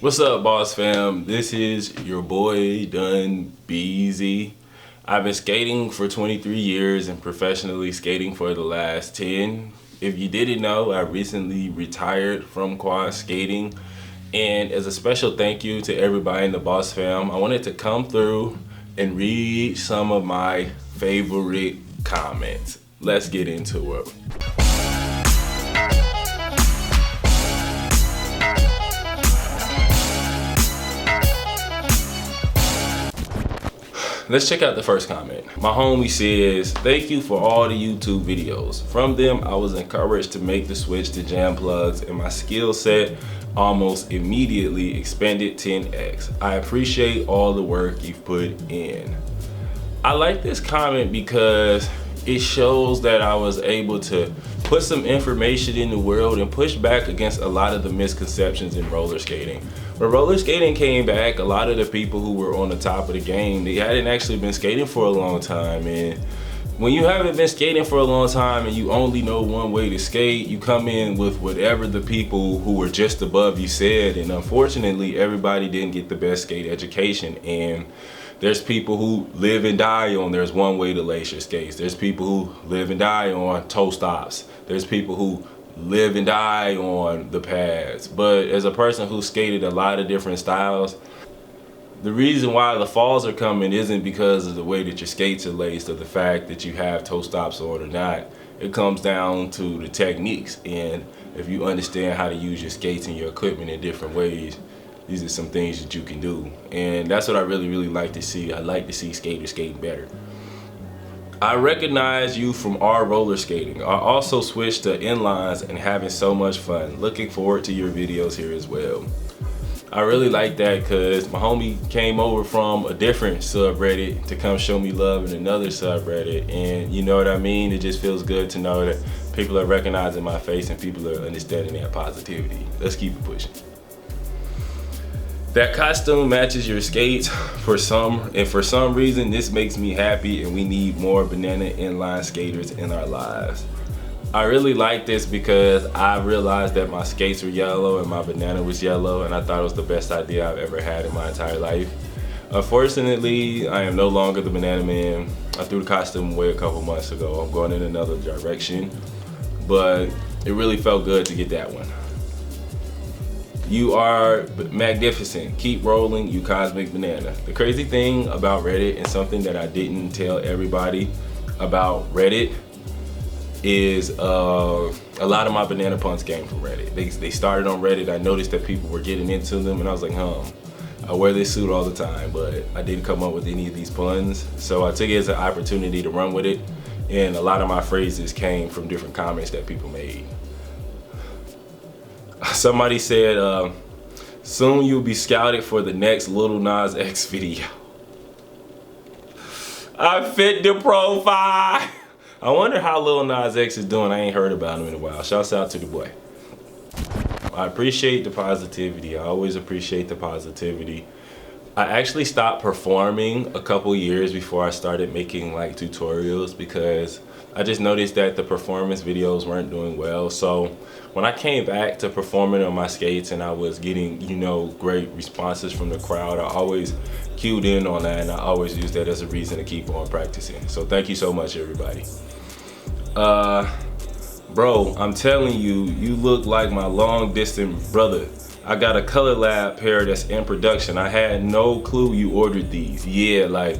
What's up, boss fam? This is your boy Dunbeezy. I've been skating for 23 years and professionally skating for the last 10. If you didn't know, I recently retired from quad skating, and as a special thank you to everybody in the boss fam, I wanted to come through and read some of my favorite comments. Let's get into it. Let's check out the first comment. My homie says, thank you for all the YouTube videos. From them, I was encouraged to make the switch to jam plugs and my skill set almost immediately expanded 10x. I appreciate all the work you've put in. I like this comment because it shows that I was able to put some information in the world and push back against a lot of the misconceptions in roller skating. When roller skating came back, a lot of the people who were on the top of the game, they hadn't actually been skating for a long time. And when you haven't been skating for a long time and you only know one way to skate, you come in with whatever the people who were just above you said. And unfortunately, everybody didn't get the best skate education. And there's people who live and die on there's one way to lace your skates. There's people who live and die on toe stops. There's people who live and die on the pads. But as a person who skated a lot of different styles, the reason why the falls are coming isn't because of the way that your skates are laced or the fact that you have toe stops on or not. It comes down to the techniques, and if you understand how to use your skates and your equipment in different ways, these are some things that you can do. And that's what I really like to see. I like to see skaters skating better. I recognize you from our roller skating. I also switched to inlines and having so much fun. Looking forward to your videos here as well. I really like that because my homie came over from a different subreddit to come show me love in another subreddit, and you know what I mean? It just feels good to know that people are recognizing my face and people are understanding that positivity. Let's keep it pushing. That costume matches your skates for some reason this makes me happy, and we need more banana inline skaters in our lives. I really like this because I realized that my skates were yellow and my banana was yellow, and I thought it was the best idea I've ever had in my entire life. Unfortunately, I am no longer the banana man. I threw the costume away a couple months ago. I'm going in another direction, but it really felt good to get that one. You are magnificent. Keep rolling, you cosmic banana. The crazy thing about Reddit, and something that I didn't tell everybody about Reddit, is a lot of my banana puns came from Reddit. They started on Reddit. I noticed that people were getting into them, and I was like, I wear this suit all the time, but I didn't come up with any of these puns. So I took it as an opportunity to run with it, and a lot of my phrases came from different comments that people made. Somebody said, soon you'll be scouted for the next Lil Nas X video. I fit the profile. I wonder how Lil Nas X is doing. I ain't heard about him in a while. Shouts out to the boy. I appreciate the positivity. I always appreciate the positivity. I actually stopped performing a couple years before I started making like tutorials because I just noticed that the performance videos weren't doing well. So when I came back to performing on my skates and I was getting, great responses from the crowd, I always cued in on that, and I always used that as a reason to keep on practicing. So thank you so much, everybody. Bro, I'm telling you, you look like my long distance brother. I got a Color Lab pair that's in production. I had no clue you ordered these. Yeah, like,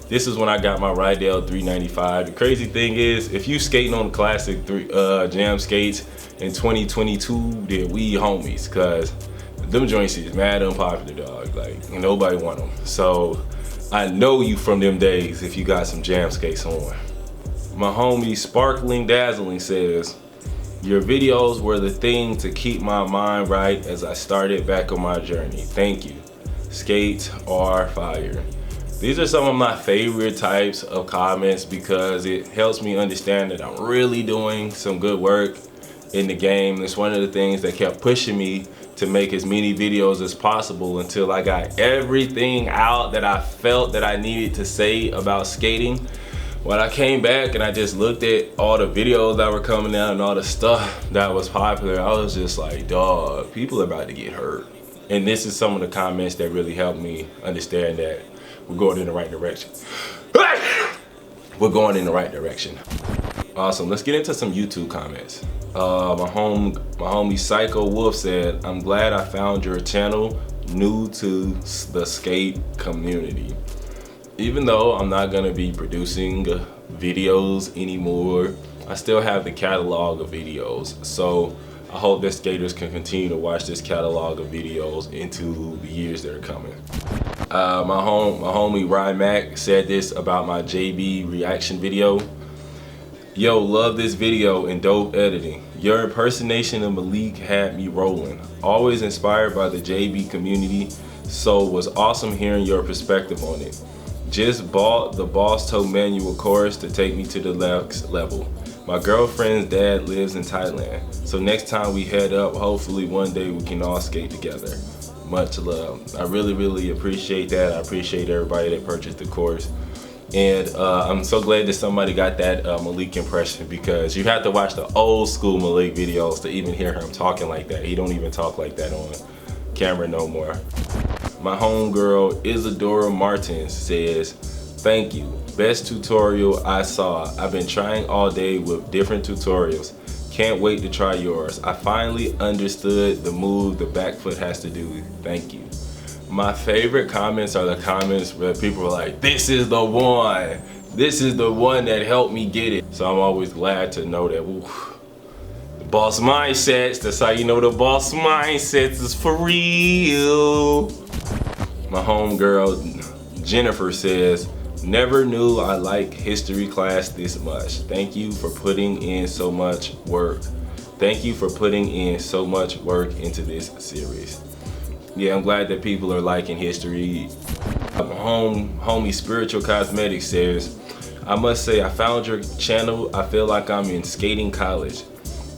this is when I got my Rydell 395. The crazy thing is, if you skating on classic jam skates in 2022, then we homies, cause them joints is mad unpopular, dog. Like, nobody want them. So I know you from them days if you got some jam skates on. My homie Sparkling Dazzling says, your videos were the thing to keep my mind right as I started back on my journey. Thank you. Skates are fire. These are some of my favorite types of comments because it helps me understand that I'm really doing some good work in the game. It's one of the things that kept pushing me to make as many videos as possible until I got everything out that I felt that I needed to say about skating. When I came back and I just looked at all the videos that were coming out and all the stuff that was popular, I was just like, dog, people are about to get hurt. And this is some of the comments that really helped me understand that we're going in the right direction. We're going in the right direction. Awesome, let's get into some YouTube comments. My homie Psycho Wolf said, I'm glad I found your channel, new to the skate community. Even though I'm not gonna be producing videos anymore, I still have the catalog of videos. So I hope that skaters can continue to watch this catalog of videos into the years that are coming. My homie Ryan Mack said this about my JB reaction video. Yo, love this video and dope editing. Your impersonation of Malik had me rolling. Always inspired by the JB community, so it was awesome hearing your perspective on it. Just bought the Boss Toe manual course to take me to the next level. My girlfriend's dad lives in Thailand, so next time we head up, hopefully one day we can all skate together. Much love. I really appreciate that. I appreciate everybody that purchased the course. And I'm so glad that somebody got that Malik impression, because you have to watch the old school Malik videos to even hear him talking like that. He don't even talk like that on camera no more. My homegirl Isadora Martins says, thank you. Best tutorial I saw. I've been trying all day with different tutorials. Can't wait to try yours. I finally understood the move the back foot has to do. Thank you. My favorite comments are the comments where people are like, this is the one. This is the one that helped me get it. So I'm always glad to know that, oof, the boss mindsets, that's how you know the boss mindsets is for real. My homegirl Jennifer says, never knew I liked history class this much. Thank you for putting in so much work. Thank you for putting in so much work into this series. Yeah, I'm glad that people are liking history. Homie Spiritual Cosmetics says, I must say I found your channel. I feel like I'm in skating college.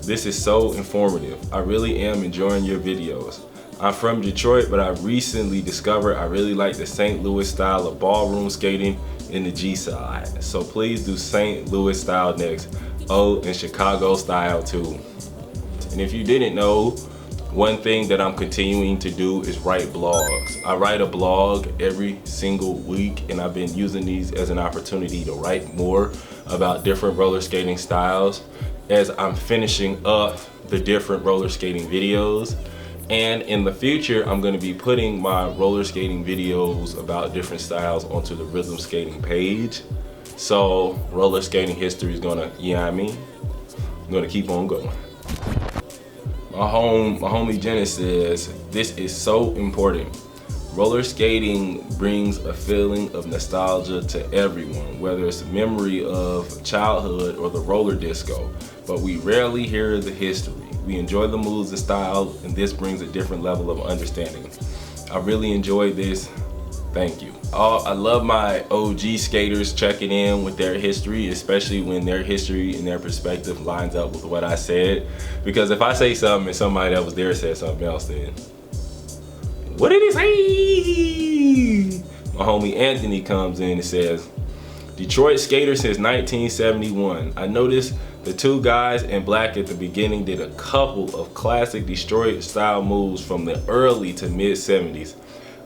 This is so informative. I really am enjoying your videos. I'm from Detroit, but I recently discovered I really like the St. Louis style of ballroom skating in the G side. So please do St. Louis style next. Oh, and Chicago style too. And if you didn't know, one thing that I'm continuing to do is write blogs. I write a blog every single week, and I've been using these as an opportunity to write more about different roller skating styles as I'm finishing up the different roller skating videos. And in the future, I'm gonna be putting my roller skating videos about different styles onto the rhythm skating page. So roller skating history is gonna, you know what I mean? I'm gonna keep on going. My homie Jenna says, this is so important. Roller skating brings a feeling of nostalgia to everyone, whether it's a memory of childhood or the roller disco, but we rarely hear the history. We enjoy the moves and style, and this brings a different level of understanding. I really enjoyed this. Thank you. I love my OG skaters checking in with their history, especially when their history and their perspective lines up with what I said. Because if I say something and somebody that was there said something else, then what did he say? My homie Anthony comes in and says, Detroit skater since 1971. I noticed the two guys in black at the beginning did a couple of classic Detroit style moves from the early to mid 70s.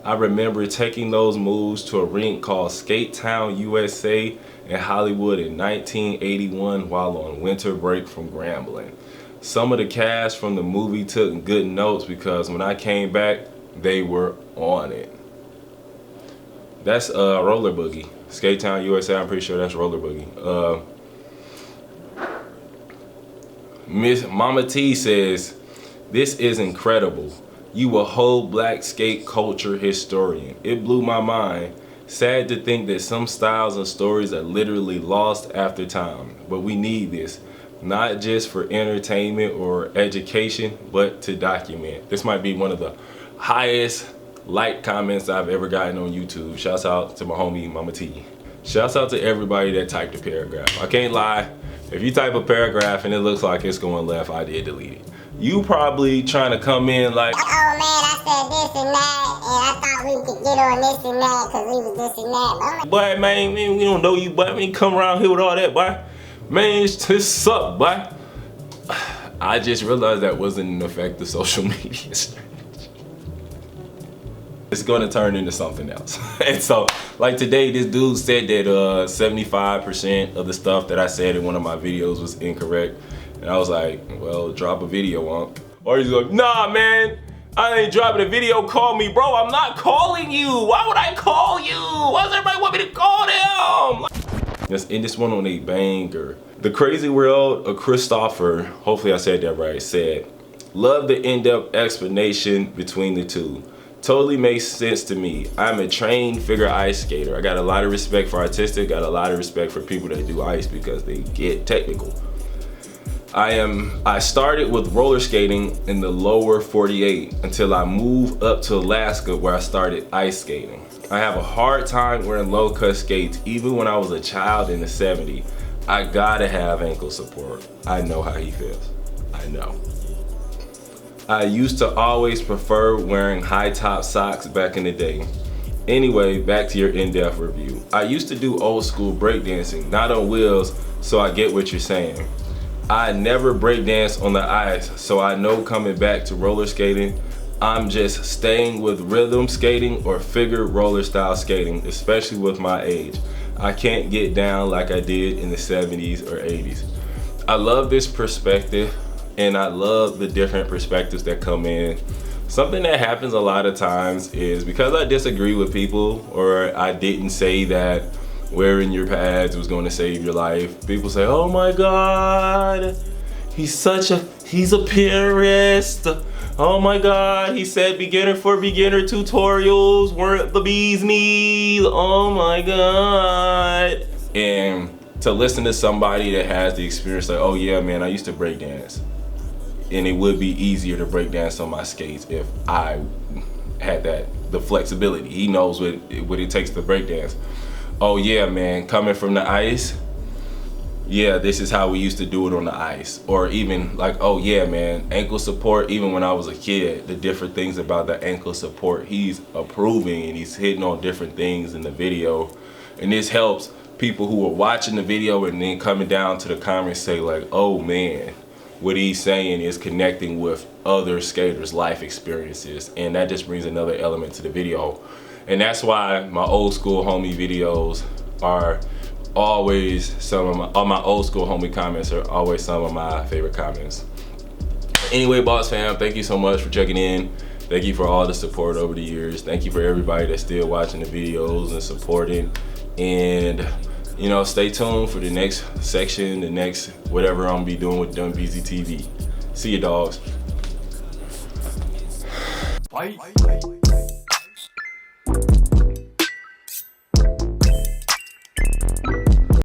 I remember taking those moves to a rink called Skate Town, USA in Hollywood in 1981 while on winter break from Grambling. Some of the cast from the movie took good notes because when I came back, they were on it. That's Roller Boogie. Skate Town, USA, I'm pretty sure that's Roller Boogie. Miss Mama T says, this is incredible. You a whole black skate culture historian. It blew my mind. Sad to think that some styles and stories are literally lost after time, but we need this, not just for entertainment or education, but to document. This might be one of the highest like comments I've ever gotten on YouTube. Shouts out to my homie Mama T. Shouts out to everybody that typed a paragraph. I can't lie, if you type a paragraph and it looks like it's going left, I did delete it. You probably trying to come in like, oh man, I said this and that, and I thought we could get on this and that because we was this and that. Boy, man, we don't know you, boy. I mean, come around here with all that, boy. Man, it's just suck, boy. I just realized that wasn't an effective social media strategy. it's gonna turn into something else. And so, like today, this dude said that 75% of the stuff that I said in one of my videos was incorrect. And I was like, well, drop a video, Unc. Or he's like, nah, man, I ain't dropping a video, call me. Bro, I'm not calling you. Why would I call you? Why does everybody want me to call them? Let's end this one on a banger. The Crazy World of Christopher, hopefully I said that right, said, love the in-depth explanation between the two. Totally makes sense to me. I'm a trained figure ice skater. I got a lot of respect for artistic, got a lot of respect for people that do ice because they get technical. I started with roller skating in the lower 48 until I moved up to Alaska where I started ice skating. I have a hard time wearing low-cut skates even when I was a child in the 70s. I gotta have ankle support. I know how he feels. I know. I used to always prefer wearing high-top socks back in the day. Anyway, back to your in-depth review. I used to do old school breakdancing, not on wheels, so I get what you're saying. I never breakdance on the ice, so I know coming back to roller skating, I'm just staying with rhythm skating or figure roller style skating, especially with my age. I can't get down like I did in the 70s or 80s. I love this perspective and I love the different perspectives that come in. Something that happens a lot of times is because I disagree with people or I didn't say that wearing your pads was going to save your life. People say, oh my God, he's a purist. Oh my God, he said beginner for beginner tutorials weren't the bee's knees. Oh my God. And to listen to somebody that has the experience like, oh yeah, man, I used to break dance. And it would be easier to break dance on my skates if I had the flexibility. He knows what it takes to break dance. Oh yeah, man, coming from the ice, yeah, this is how we used to do it on the ice. Or even like, oh yeah, man, ankle support, even when I was a kid, the different things about the ankle support, he's approving and he's hitting on different things in the video. And this helps people who are watching the video and then coming down to the comments say like, oh man, what he's saying is connecting with other skaters' life experiences. And that just brings another element to the video. And that's why my old school homie videos are always all my old school homie comments are always some of my favorite comments. Anyway, boss fam, thank you so much for checking in. Thank you for all the support over the years. Thank you for everybody that's still watching the videos and supporting. And you know, stay tuned for the next section, the next whatever I'm gonna be doing with Dunbeezytv. See you, dogs. Bye.